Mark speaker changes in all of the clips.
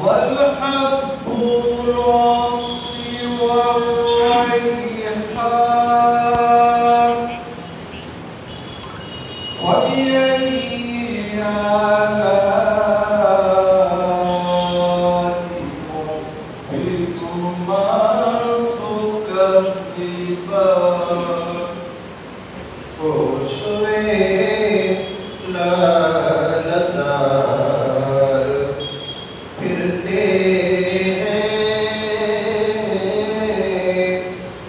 Speaker 1: والحب العصف والريحان فبأي آلاء ربكما تكذبان
Speaker 2: لازار پھرتے ہیں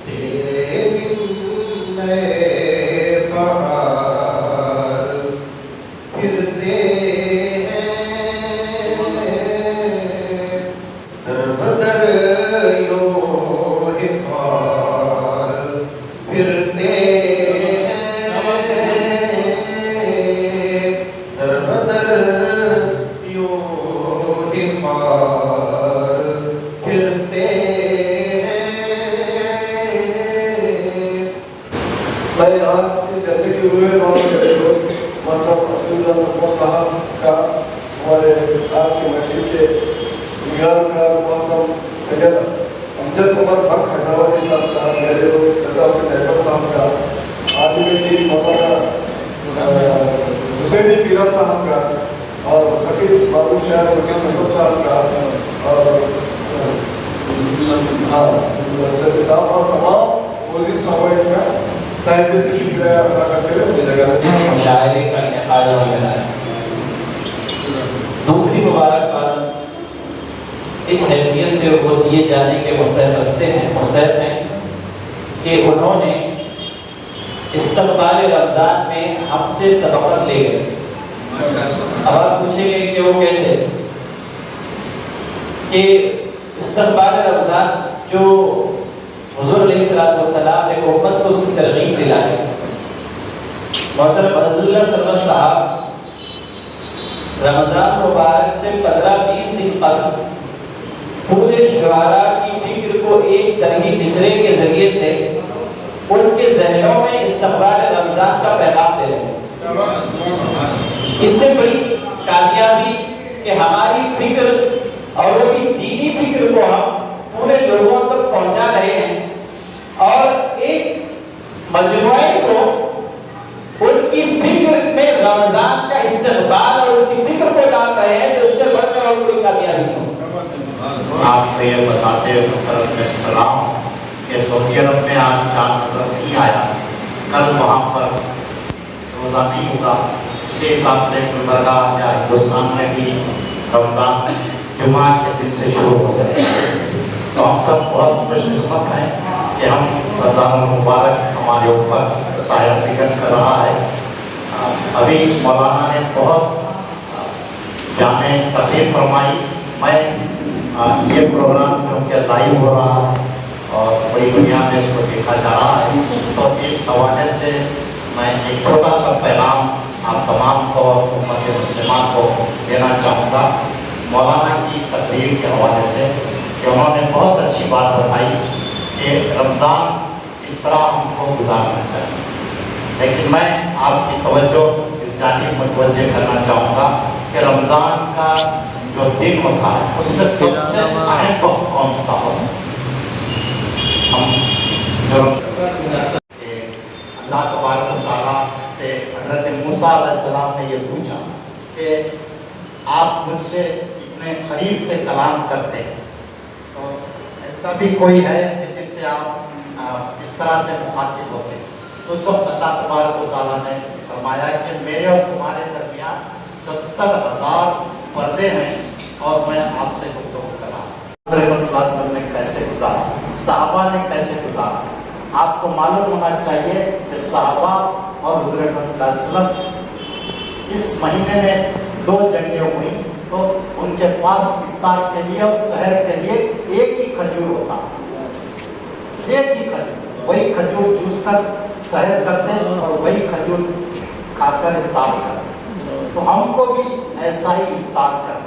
Speaker 2: تیرے بن نئے بہار پھرتے ہیں در بدر یوں حفار پھرتے
Speaker 1: میں آج اس جلسے کے ہوئے دوست محترم رسول اللہ صلی اللہ علیہ وسلم کا ہمارے آج کے محفل کے نگران کا محترم سید امجد عمر بک حیدرآبادی صاحب کا، میرے دوست جدہ حسین احمد صاحب کا، عالم دین مولانا حسینی پیرا صاحب کا، اور سقی معروف شاعر سقی سمبت صاحب کا، اور صاحب اور تمام موزی صاحب کا تائید سے شکریہ ادا کرتے ہوئے اپنی جگہ
Speaker 3: اس مشاعرے کا انعقاد ہو رہا ہے۔ دوسری مبارکباد اس حیثیت سے وہ دیے جانے کے مستحق ہیں کہ انہوں نے استقبال رمضان میں ہم سے سبقت لے گئے۔ اب آپ پوچھیں گے کہ وہ کیسے؟ کہ استقبال رمضان جو حضور علیہ السلام نے امت کو اس کی ترغیب دلائی، محترم رسول اللہ صلی اللہ علیہ وسلم رمضان مبارک سے 15-20 دن قبل پورے شعراء کی فکر کو ایک ترغیب مصرعے کے ذریعے سے ان کے ذہنوں میں استقبال رمضان کا پیغام دے رہے ہیں۔ اس سے بڑی کامیابی کہ ہماری فکر اور وہ بھی دینی فکر کو ہم پورے لوگوں تک پہنچا رہے ہیں، اور ایک مجموعے کو ان کی فکر میں رمضان کا استقبال اور اس کی فکر کو ڈال رہے ہیں، تو اس سے بڑھ کر اور کوئی کامیابی نہیں ہو سکتی۔
Speaker 2: آپ کو یہ بتاتے ہوئے مسرت میں سلام کہ سعودی عرب میں آج چاند نظر نہیں آیا، کل وہاں پر روزہ نہیں ہوگا، اسی حساب سے گلبرگہ یا ہندوستان میں بھی رمضان جمعہ کے دن سے شروع ہو جائے۔ تو ہم سب بہت خوش قسمت ہیں کہ ہم رمضان المبارک ہمارے اوپر سایہ فکر کر رہا ہے۔ ابھی مولانا نے بہت جامع تقریر فرمائی۔ میں یہ پروگرام چونکہ لائیو ہو رہا ہے اور پوری دنیا میں اس کو دیکھا جا رہا ہے، تو اس حوالے سے میں ایک چھوٹا سا پیغام آپ تمام کو امت مسلمہ کو دینا چاہوں گا مولانا کی تقریر کے حوالے سے، کہ انہوں نے بہت اچھی بات بتائی کہ رمضان اس طرح ہم کو گزارنا چاہیے، لیکن میں آپ کی توجہ اس جانب متوجہ کرنا چاہوں گا کہ رمضان کا جو دن ہوتا ہے اس میں سب سے اہم وقت کون سا ہوتا ہے؟ ہم اللہ تبارک و تعالیٰ سے حضرت موسیٰ علیہ السلام نے یہ پوچھا کہ آپ مجھ سے اتنے قریب سے کلام کرتے ہیں، تو ایسا بھی کوئی ہے کہ جس سے آپ اس طرح سے مخاطب ہوتے ہیں؟ تو اس وقت اللہ تبارک و تعالیٰ نے فرمایا کہ میرے اور تمہارے درمیان 70,000 پردے ہیں اور میں آپ سے گفتگو کر رہا ہوں۔ حضرت صلی اللہ علیہ وسلم نے کیسے گزارا، صحابہ نے کیسے گزارا؟ آپ کو معلوم ہونا چاہیے کہ صحابہ اور حضور صلی اللہ علیہ وسلم اس مہینے میں 2 جنگیں ہوئی، تو ان کے پاس افطار کے لیے اور سحر کے لیے ایک ہی کھجور ہوتا، ایک ہی کھجور، وہی کھجور چوس کر سحر کرتے اور وہی کھجور کھا کر افطار کرتے۔ تو ہم کو بھی ایسا ہی افطار کرنا